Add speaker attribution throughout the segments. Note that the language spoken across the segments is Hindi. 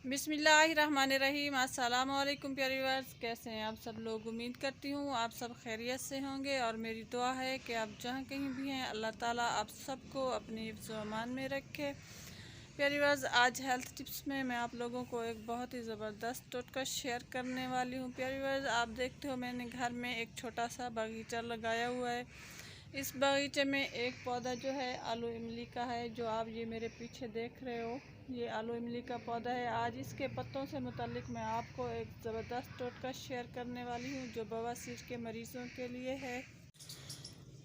Speaker 1: बिस्मिल्लाहिर्रहमानिर्रहीम। अस्सलाम वालेकुम प्यारे व्यूअर्स, कैसे हैं आप सब लोग। उम्मीद करती हूँ आप सब खैरियत से होंगे और मेरी दुआ है कि आप जहाँ कहीं भी हैं अल्लाह ताला आप सबको अपनी हिफ्ज़ व अमान में रखे। प्यारे व्यूअर्स, आज हेल्थ टिप्स में मैं आप लोगों को एक बहुत ही ज़बरदस्त टोटका शेयर करने वाली हूँ। प्यारे व्यूअर्स, आप देखते हो मैंने घर में एक छोटा सा बगीचा लगाया हुआ है। इस बगीचे में एक पौधा जो है आलू इमली का है, जो आप ये मेरे पीछे देख रहे हो, ये आलू इमली का पौधा है। आज इसके पत्तों से मुतालिक मैं आपको एक ज़बरदस्त टोटका शेयर करने वाली हूँ जो बवासीर के मरीज़ों के लिए है।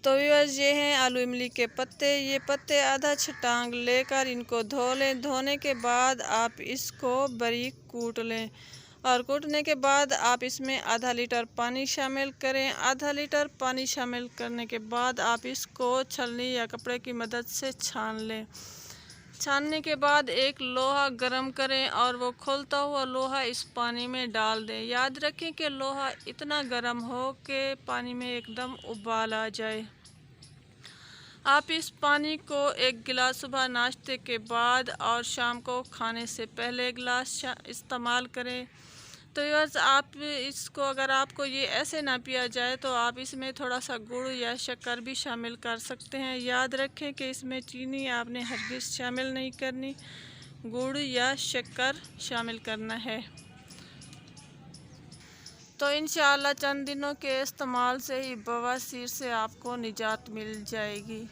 Speaker 1: तो व्यूअर्स, ये हैं आलू इमली के पत्ते। ये पत्ते आधा छटांग लेकर इनको धो लें। धोने के बाद आप इसको बारीक कूट लें और कूटने के बाद आप इसमें आधा लीटर पानी शामिल करें। आधा लीटर पानी शामिल करने के बाद आप इसको छलनी या कपड़े की मदद से छान लें। छानने के बाद एक लोहा गरम करें और वो खौलता हुआ लोहा इस पानी में डाल दें। याद रखें कि लोहा इतना गर्म हो कि पानी में एकदम उबाल आ जाए। आप इस पानी को एक गिलास सुबह नाश्ते के बाद और शाम को खाने से पहले एक गिलास इस्तेमाल करें। तो व्यूअर्स, आप इसको अगर आपको ये ऐसे ना पिया जाए तो आप इसमें थोड़ा सा गुड़ या शक्कर भी शामिल कर सकते हैं। याद रखें कि इसमें चीनी आपने हरगिज़ शामिल नहीं करनी, गुड़ या शक्कर शामिल करना है। तो इंशाअल्लाह चंद दिनों के इस्तेमाल से ही बवासीर से आपको निजात मिल जाएगी।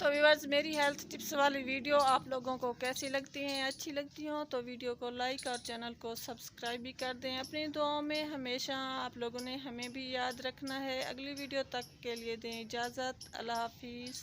Speaker 1: तो व्यूअर्स, मेरी हेल्थ टिप्स वाली वीडियो आप लोगों को कैसी लगती हैं? अच्छी लगती हो तो वीडियो को लाइक और चैनल को सब्सक्राइब भी कर दें। अपनी दुआओं में हमेशा आप लोगों ने हमें भी याद रखना है। अगली वीडियो तक के लिए दें इजाज़त। अल्लाह हाफिज़।